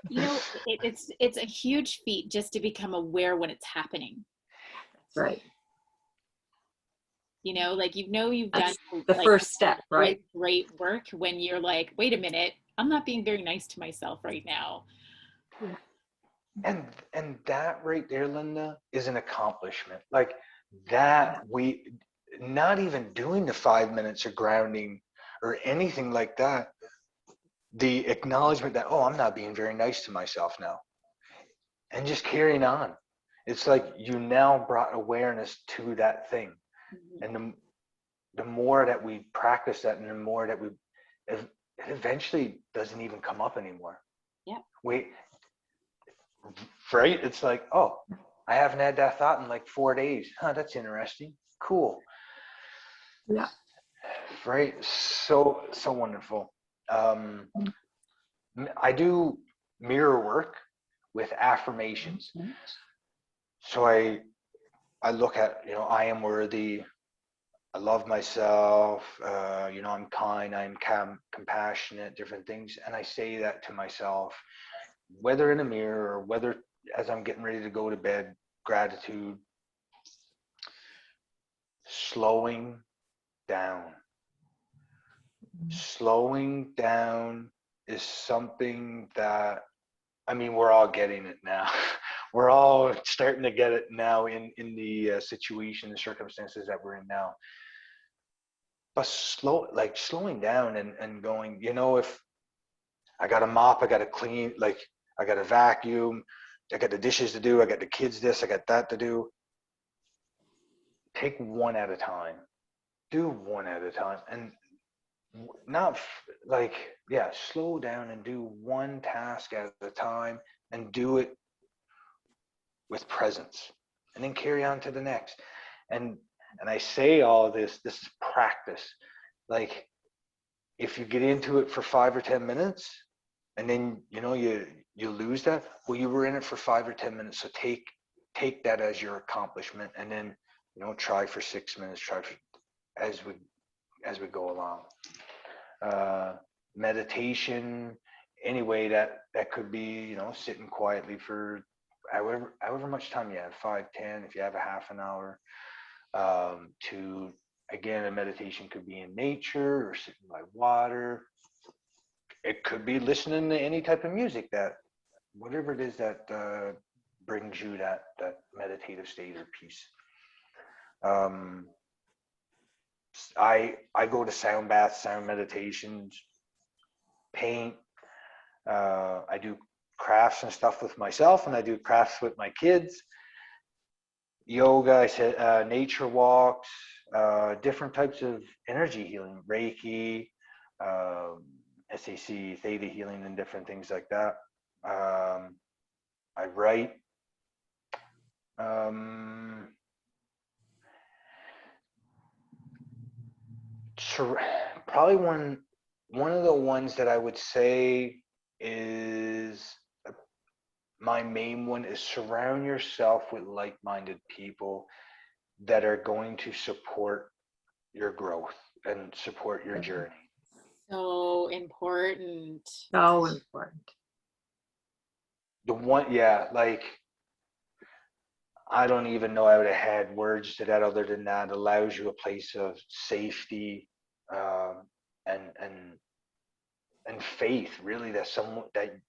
You know, it's a huge feat just to become aware when it's happening. That's right. You know, like, you've done That's the first step, right? Great work when you're like, wait a minute, I'm not being very nice to myself right now. And that right there, Linda, is an accomplishment. Like that, we not even doing the 5 minutes of grounding or anything like that. The acknowledgement that, oh, I'm not being very nice to myself now, and just carrying on. It's like you now brought awareness to that thing. And the more that we practice that, and the more that it eventually doesn't even come up anymore. Yeah. Right? It's like, oh, I haven't had that thought in like 4 days. Huh, that's interesting. Cool. Yeah. Right. So wonderful. I do mirror work with affirmations. So I look at, I am worthy. I love myself. I'm kind. I'm compassionate. Different things, and I say that to myself, whether in a mirror or whether as I'm getting ready to go to bed. Gratitude. Slowing down. Slowing down is something that, I mean, we're all getting it now. We're all starting to get it now in the situation, the circumstances that we're in now. But slowing down and going, if I got to mop, I got to clean, like I got to vacuum, I got the dishes to do, I got the kids this, I got that to do. Take one at a time. Do one at a time. And not slow down and do one task at a time, and do it with presence, and then carry on to the next. And I say all this is practice. Like, if you get into it for 5 or 10 minutes and then you lose that, well, you were in it for 5 or 10 minutes, so take that as your accomplishment, and then try for 6 minutes, as we go along. Meditation, any way that could be, sitting quietly for however much time you have, 5, 10, if you have a half an hour. To, again, a meditation could be in nature or sitting by water. It could be listening to any type of music, that whatever it is that brings you that meditative state or peace. I go to sound baths, sound meditations, paint. I do crafts and stuff with myself, and I do crafts with my kids. Yoga, I said, nature walks, different types of energy healing, Reiki, SAC, theta healing, and different things like that. I write. Probably one of the ones that I would say is my main one is surround yourself with like-minded people that are going to support your growth and support your journey. So important. So important. The one, yeah, like, I don't even know I would have had words to that other than that. Allows you a place of safety, and faith, really, that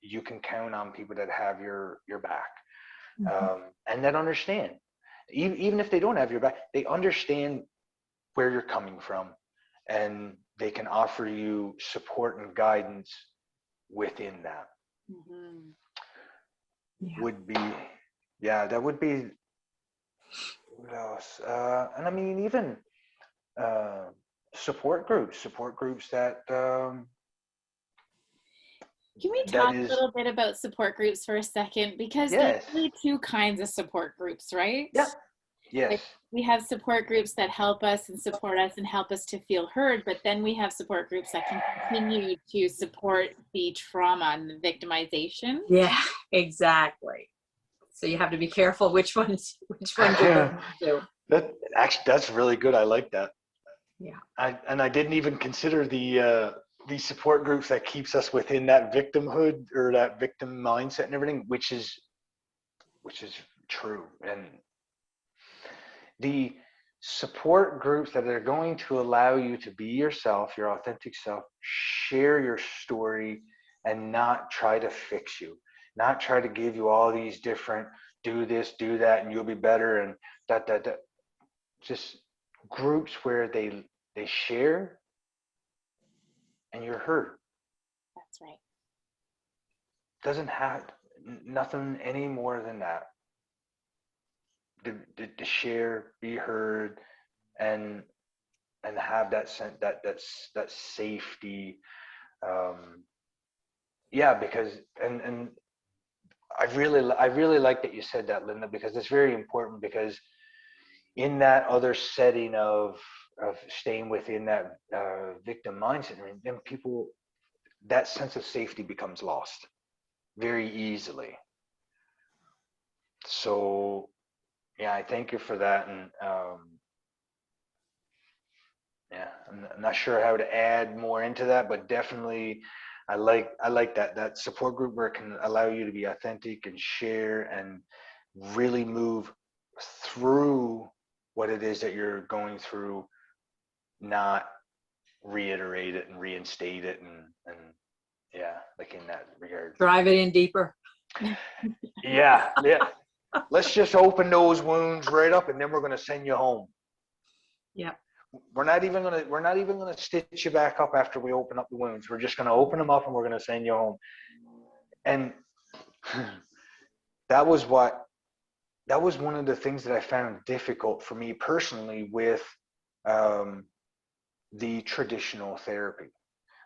you can count on people that have your back. and that understand. Even if they don't have your back, they understand where you're coming from, and they can offer you support and guidance within that. Mhm. Yeah. Would be, yeah, that would be, what else? And I mean, even uh, support groups that Can we that talk a is, little bit about support groups for a second? Because there's yes, really two kinds of support groups, right? yeah, yes, Like we have support groups that help us and support us and help us to feel heard, but then we have support groups that can continue to support the trauma and the victimization. Yeah, exactly. So you have to be careful which ones you're going to. that actually, that's really good. I like that. Yeah. I didn't even consider the support groups that keeps us within that victimhood or that victim mindset and everything, which is true. And the support groups that are going to allow you to be yourself, your authentic self, share your story, and not try to fix you, not try to give you all these different do this, do that, and you'll be better, and that. Just groups where they share and you're heard. That's right. Doesn't have nothing any more than that. To share, be heard, and have that sense, that safety. Um, yeah, because and I really like that you said that, Linda, because it's very important. Because in that other setting of staying within that victim mindset, I mean, then people, that sense of safety becomes lost very easily. So yeah, I thank you for that. And yeah, I'm not sure how to add more into that, but definitely I like that support group where it can allow you to be authentic and share and really move through what it is that you're going through, not reiterate it and reinstate it, and yeah, like in that regard. Drive it in deeper. Yeah, yeah. Let's just open those wounds right up, and then we're gonna send you home. Yeah. We're not even gonna stitch you back up after we open up the wounds. We're just gonna open them up, and we're gonna send you home. And that was what that was one of the things that I found difficult for me personally with um, the traditional therapy.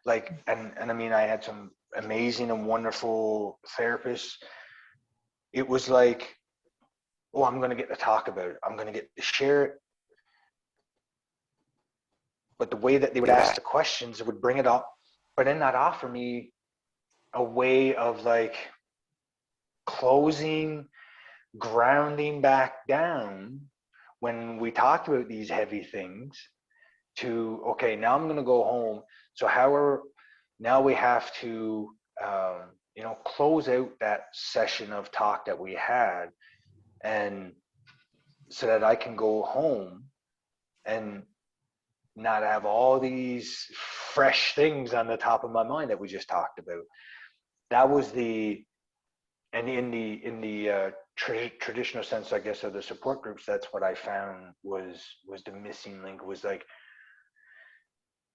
Like, and I mean, I had some amazing and wonderful therapists. It was like, oh, I'm going to get to talk about it. I'm going to get to share it. But the way that they would ask the questions, it would bring it up, but then not offer me a way of like closing, grounding back down when we talked about these heavy things to, okay, now I'm going to go home. So now we have to, close out that session of talk that we had, and so that I can go home and not have all these fresh things on the top of my mind that we just talked about. That was and in the traditional sense, I guess, of the support groups, that's what I found was the missing link. Was like,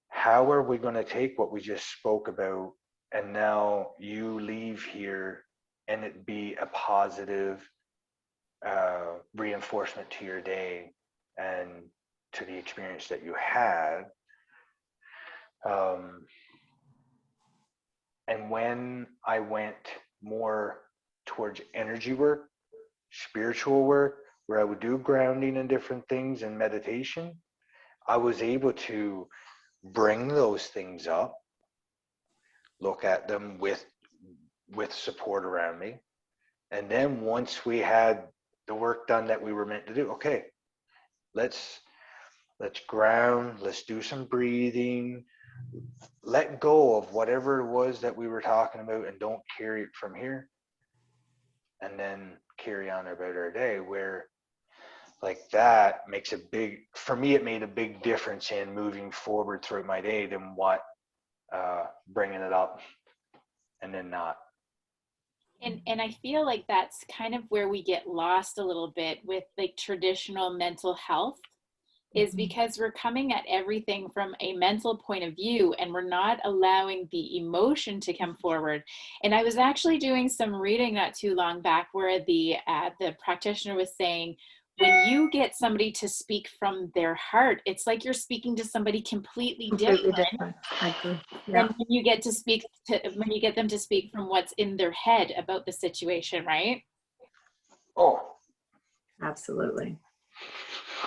how are we going to take what we just spoke about, and now you leave here and it be a positive reinforcement to your day and to the experience that you had. Um, and when I went more towards energy work, spiritual work, where I would do grounding and different things and meditation, I was able to bring those things up, look at them with support around me. And then once we had the work done that we were meant to do, okay, let's ground, let's do some breathing, let go of whatever it was that we were talking about and don't carry it from here, and then carry on about our day. Where like that makes for me, it made a big difference in moving forward throughout my day than what bringing it up and then not. And I feel like that's kind of where we get lost a little bit with like traditional mental health, is Mhm. because we're coming at everything from a mental point of view and we're not allowing the emotion to come forward. And I was actually doing some reading not too long back where the practitioner was saying, when you get somebody to speak from their heart, it's like you're speaking to somebody completely Completely different different. I agree. than Yeah, when you get them to speak from what's in their head about the situation, right? Oh, absolutely.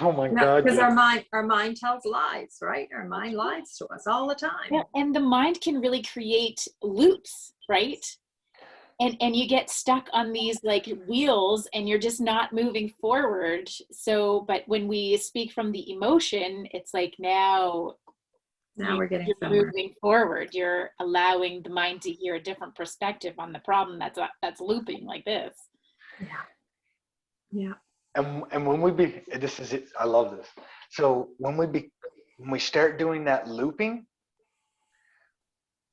oh my No, God, because yeah. our mind tells lies, right? Our mind lies to us all the Yeah, time. and the mind can really create loops, right? And you get stuck on these like wheels and you're just not moving forward. So but when we speak from the emotion, it's like now Now we're getting you're somewhere. moving forward, you're allowing the mind to hear a different perspective on the problem that's looping like this. Yeah, yeah. And when we be, this is it, I love this. So when we start doing that looping,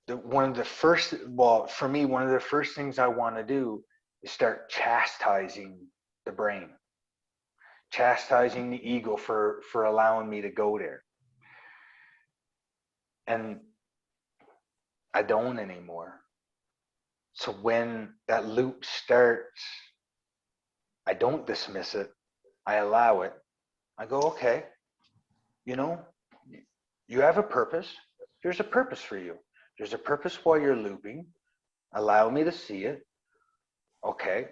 one of the first, well, for me, one of the first things I want to do is start chastising the brain, chastising the ego for allowing me to go there. And I don't anymore. So when that loop starts, I don't dismiss it. I allow it. I go, okay, you know, you have a purpose. There's a purpose for you. There's a purpose while you're looping. Allow me to see it. Okay,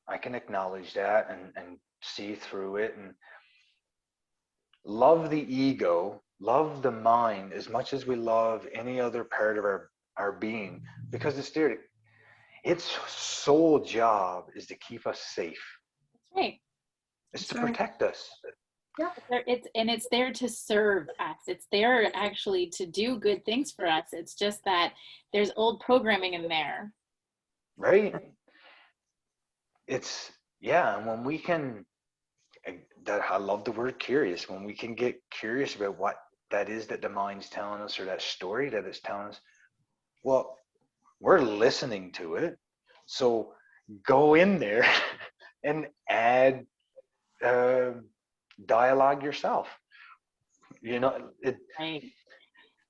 I can acknowledge that and see through it and love the ego, love the mind as much as we love any other part of our being, because it's there. Its sole job is to keep us safe. That's right. It's That's to right. protect us. Yeah, It's there to serve us. It's there actually to do good things for us. It's just that there's old programming in there. Right? It's yeah, and when we can that I love the word curious, when we can get curious about what that is that the mind's telling us or that story that it's telling us, well, we're listening to it. So go in there and add uh, dialogue yourself. You know, Right.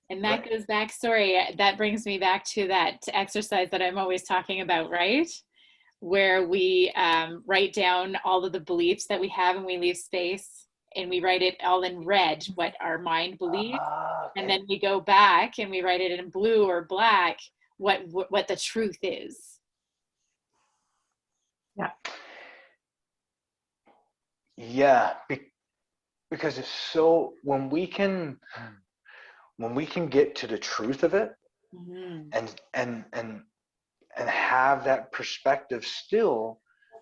And that right? goes back, sorry, that brings me back to that exercise that I'm always talking about, right? Where we write down all of the beliefs that we have and we leave space and we write it all in red, what our mind believes. And Okay. then we go back and we write it in blue or black, what the truth is. yeah. Yeah, because it's so when we can get to the truth of it Mm-hmm. and and and and have that perspective still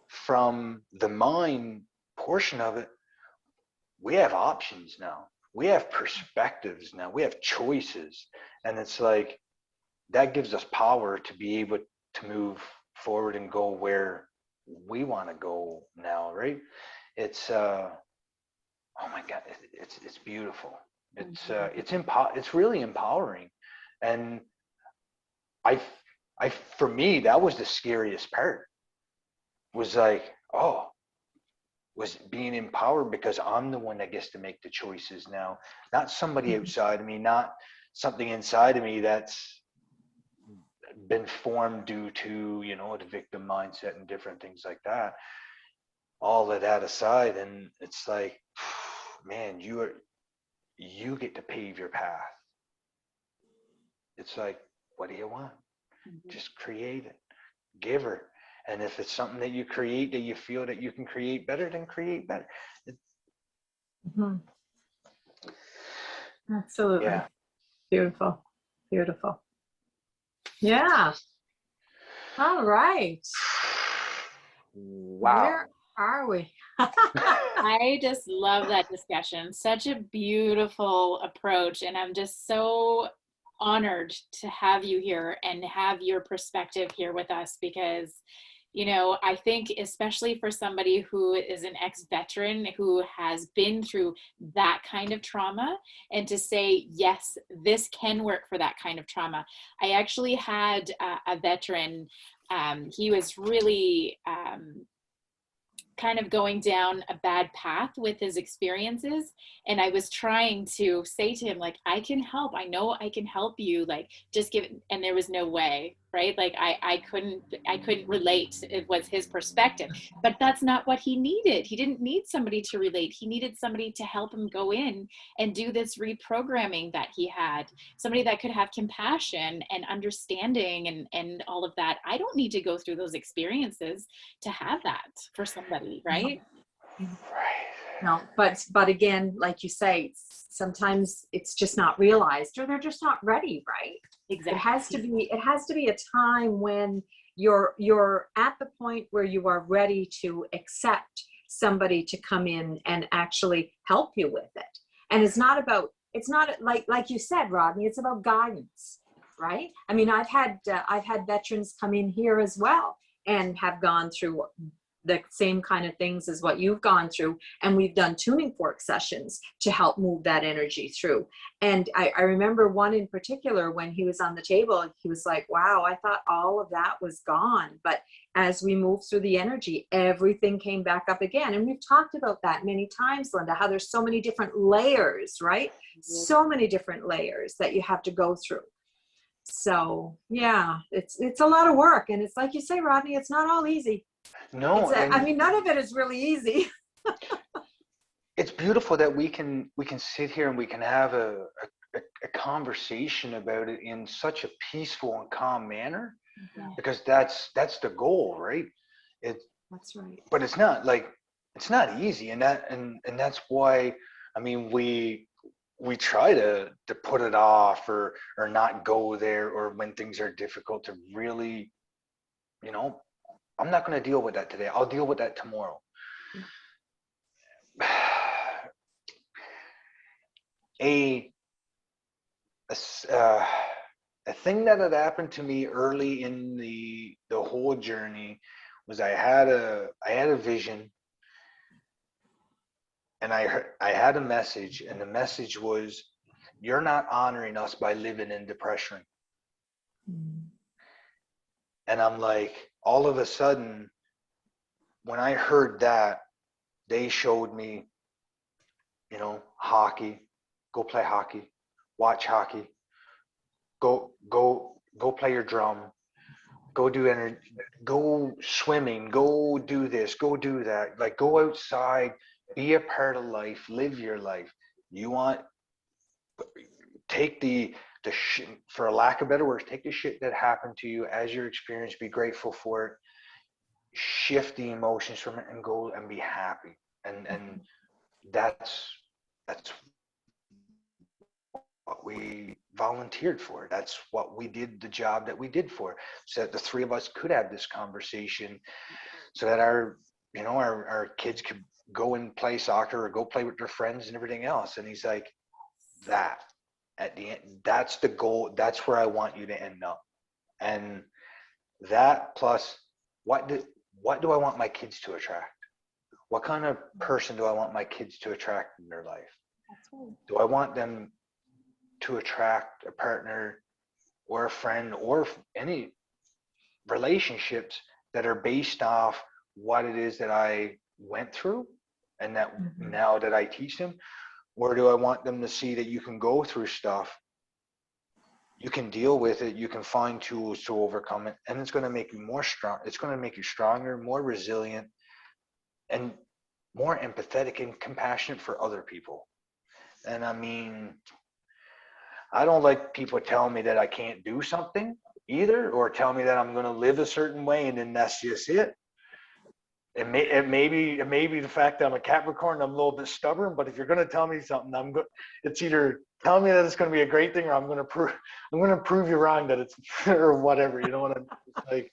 from the mind portion of it, we have options now. We have perspectives now. We have choices. And it's like that gives us power to be able to move forward and go where we want to go now, right? It's oh my God, it's beautiful. It's really empowering. And I I for me that was the scariest part. Was like, oh, was being empowered because I'm the one that gets to make the choices now, not somebody Mhm. outside of me, not something inside of me that's been formed due to, you know, the victim mindset and different things like that. All of that aside, and it's like, man, you get to pave your path. It's like, what do you want? Mm-hmm. Just create it, give her. And if it's something that you create that you feel that you can create better, then create better. It, Mhm. Absolutely. yeah. Beautiful. Beautiful. Yeah. All right. Wow. Where are we? I just love that discussion. Such a beautiful approach. And I'm just so honored to have you here and have your perspective here with us because, you know, I think especially for somebody who is an ex-veteran who has been through that kind of trauma and to say, yes, this can work for that kind of trauma. I actually had a veteran he was really kind of going down a bad path with his experiences. And I was trying to say to him, like, I can help. I know I can help you. Like, just give it. And there was no way, right? Like I couldn't relate. It was his perspective, but that's not what he needed. He didn't need somebody to relate. He needed somebody to help him go in and do this reprogramming that he had, somebody that could have compassion and understanding and all of that. I don't need to go through those experiences to have that for somebody, right? Right. No, but again, like you say, sometimes it's just not realized, or they're just not ready, right? Exactly. It has to be a time when you're at the point where you are ready to accept somebody to come in and actually help you with it. And it's not like you said, Rodney, it's about guidance, right? I mean, I've had veterans come in here as well and have gone through the same kind of things as what you've gone through. And we've done tuning fork sessions to help move that energy through. And I remember one in particular, when he was on the table, he was like, wow, I thought all of that was gone. But as we moved through the energy, everything came back up again. And we've talked about that many times, Linda, how there's so many different layers, right? So many different layers that you have to go through. So yeah, it's a lot of work. And it's like you say, Rodney, it's not all easy. No, I mean, none of it is really easy. it's beautiful that we can sit here and we can have a conversation about it in such a peaceful and calm manner, because that's the goal, right? That's right. But it's not easy, and that's why, I mean, we try to put it off or not go there, or when things are difficult, to really, I'm not going to deal with that today. I'll deal with that tomorrow. A thing that had happened to me early in the whole journey was I had a vision, and I had a message, and the message was, you're not honoring us by living in depression. And I'm like, all of a sudden, when I heard that, they showed me, hockey, go play hockey, watch hockey, go play your drum, go swimming, go do this, go do that, like, go outside, be a part of life, live your life. You want, take the shit, for a lack of better words, take the shit that happened to you as your experience, be grateful for it, shift the emotions from it, and go and be happy. And that's what we volunteered for. That's what we did, the job that we did for, so that the three of us could have this conversation, so that our kids could go and play soccer or go play with their friends and everything else. And he's like, that at the end, that's the goal. That's where I want you to end up. And that plus, what do I want my kids to attract? What kind of person do I want my kids to attract in their life? Do I want them to attract a partner or a friend or any relationships that are based off what it is that I went through, and that now that I teach them? Or do I want them to see that you can go through stuff, you can deal with it, you can find tools to overcome it, and it's going to make you more strong. It's going to make you stronger, more resilient, and more empathetic and compassionate for other people. And I mean, I don't like people telling me that I can't do something either, or tell me that I'm going to live a certain way and then that's just it. It may be the fact that I'm a Capricorn, I'm a little bit stubborn, but if you're going to tell me something, it's either tell me that it's going to be a great thing, or I'm going to prove you wrong that it's, or whatever, you know what I'm like.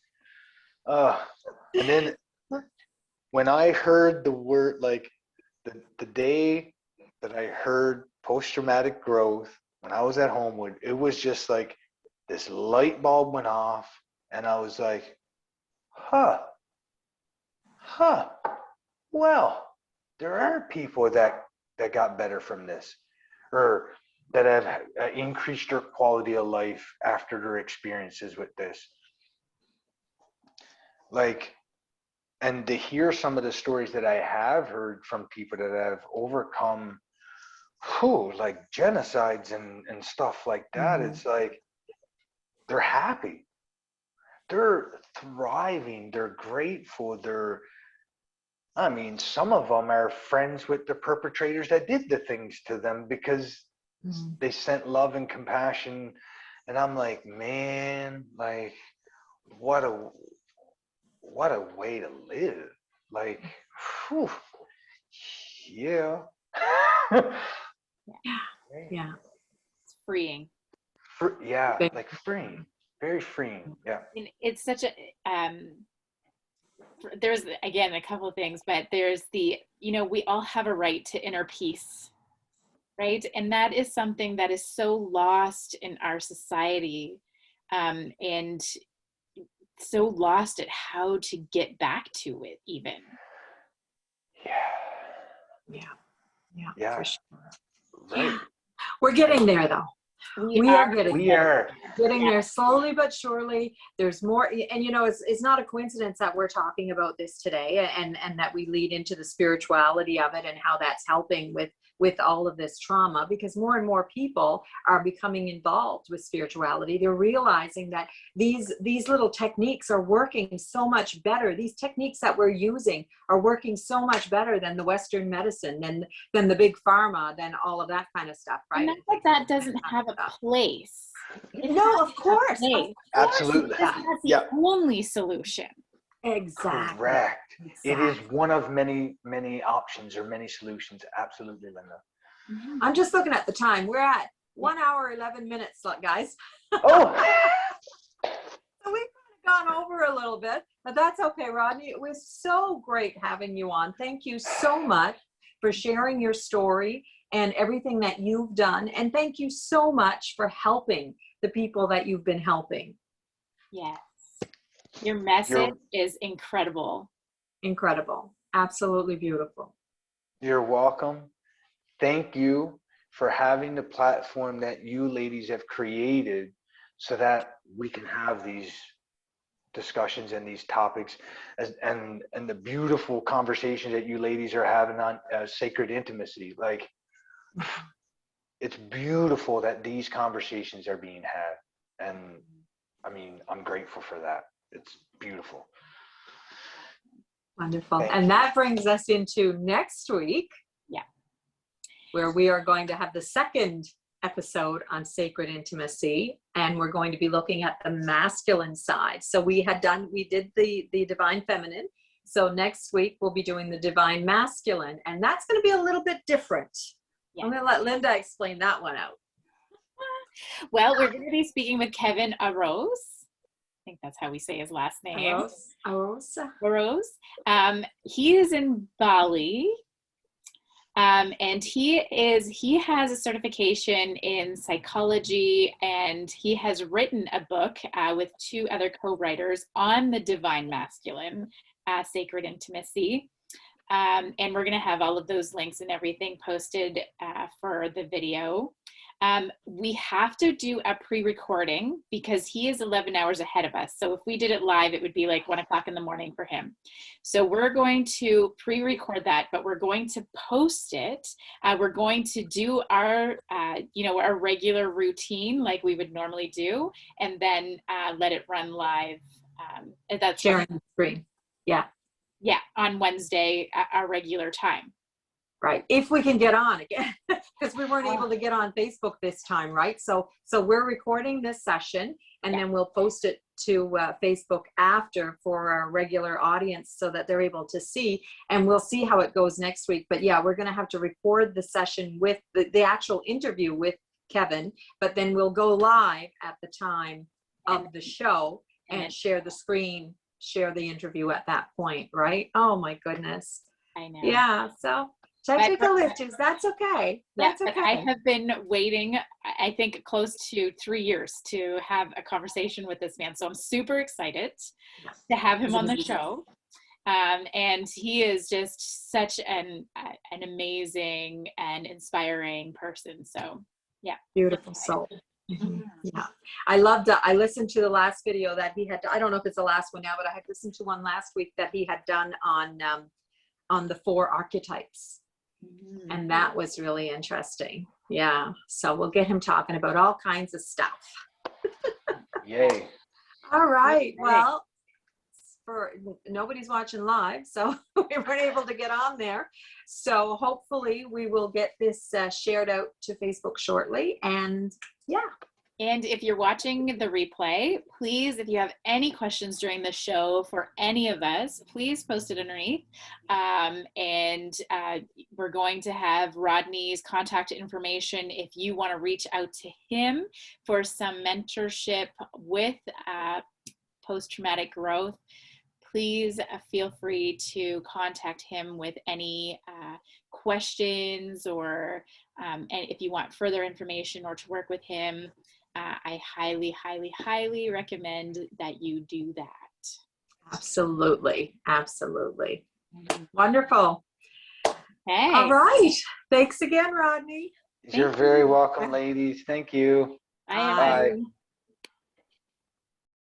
And then when I heard the word, like the day that I heard post-traumatic growth, when I was at Homewood, it was just like this light bulb went off, and I was like, well, there are people that got better from this, or that have increased their quality of life after their experiences with this. Like, and to hear some of the stories that I have heard from people that have overcome, like genocides and stuff like that, it's like they're happy, they're thriving, they're grateful, I mean, some of them are friends with the perpetrators that did the things to them because they sent love and compassion. And I'm like, man, like, what a way to live. Like, whew, yeah. Yeah. It's freeing. Yeah, like freeing, very freeing. Yeah. And it's such a, there's again a couple of things, but there's the, we all have a right to inner peace, right? And that is something that is so lost in our society, and so lost at how to get back to it even. Yeah, for sure. Right. Yeah. We're getting there though. We are getting there slowly but surely. There's more, and it's not a coincidence that we're talking about this today, and that we lead into the spirituality of it and how that's helping with all of this trauma, because more and more people are becoming involved with spirituality. They're realizing that these little techniques are working so much better. These techniques that we're using are working so much better than the Western medicine, than the big pharma, than all of that kind of stuff, right? And not that doesn't have a place. No, of course. Absolutely. That's the only solution. Exactly. Correct. It is one of many, many options or many solutions. Absolutely, Linda. I'm just looking at the time. We're at 1 hour, 11 minutes, guys. Oh. So we've kind of gone over a little bit, but that's okay, Rodney. It was so great having you on. Thank you so much for sharing your story and everything that you've done. And thank you so much for helping the people that you've been helping. Yes. Your message is incredible. Incredible. Absolutely beautiful. You're welcome. Thank you for having the platform that you ladies have created so that we can have these discussions and these topics and the beautiful conversations that you ladies are having on sacred intimacy. Like, it's beautiful that these conversations are being had. And I mean, I'm grateful for that. It's beautiful. Wonderful. And that brings us into next week. Yeah. Where we are going to have the second episode on sacred intimacy, and we're going to be looking at the masculine side. So we did the divine feminine. So next week we'll be doing the divine masculine, and that's going to be a little bit different. Yeah. I'm going to let Linda explain that one out. Well, we're going to be speaking with Kevin Arose. I think that's how we say his last name. Arose. He is in Bali. And he has a certification in psychology, and he has written a book with two other co-writers on the divine masculine, sacred intimacy. And we're going to have all of those links and everything posted for the video. We have to do a pre-recording because he is 11 hours ahead of us. So if we did it live, it would be like 1 o'clock in the morning for him. So we're going to pre-record that, but we're going to post it. We're going to do our, our regular routine like we would normally do, and then let it run live. That's sharing the screen. Yeah. Yeah, on Wednesday at our regular time. Right. If we can get on again, because we weren't able to get on Facebook this time, right? So we're recording this session, and then we'll post it to Facebook after for our regular audience so that they're able to see, and we'll see how it goes next week. But yeah, we're going to have to record the session with the actual interview with Kevin, but then we'll go live at the time of the show and share the screen, share the interview at that point, right? Oh my goodness. I know. Yeah. So technical issues. That's okay. That's okay. I have been waiting, I think, close to 3 years to have a conversation with this man. So I'm super excited to have him on the show. And he is just such an amazing and inspiring person. So yeah. Beautiful soul. Yeah, I listened to the last video that he had, I don't know if it's the last one now, but I had listened to one last week that he had done on the 4 archetypes. And that was really interesting. Yeah. So we'll get him talking about all kinds of stuff. Yay. All right. Well, nobody's watching live, so we weren't able to get on there. So hopefully we will get this shared out to Facebook shortly. And yeah. And if you're watching the replay, please, if you have any questions during the show for any of us, please post it underneath. We're going to have Rodney's contact information if you want to reach out to him for some mentorship with post-traumatic growth. Please feel free to contact him with any questions or and if you want further information or to work with him. I highly, highly, highly recommend that you do that. Absolutely. Absolutely. Wonderful. Hey. All right. Thanks again, Rodney. You're very welcome, ladies. Thank you. Bye. Bye.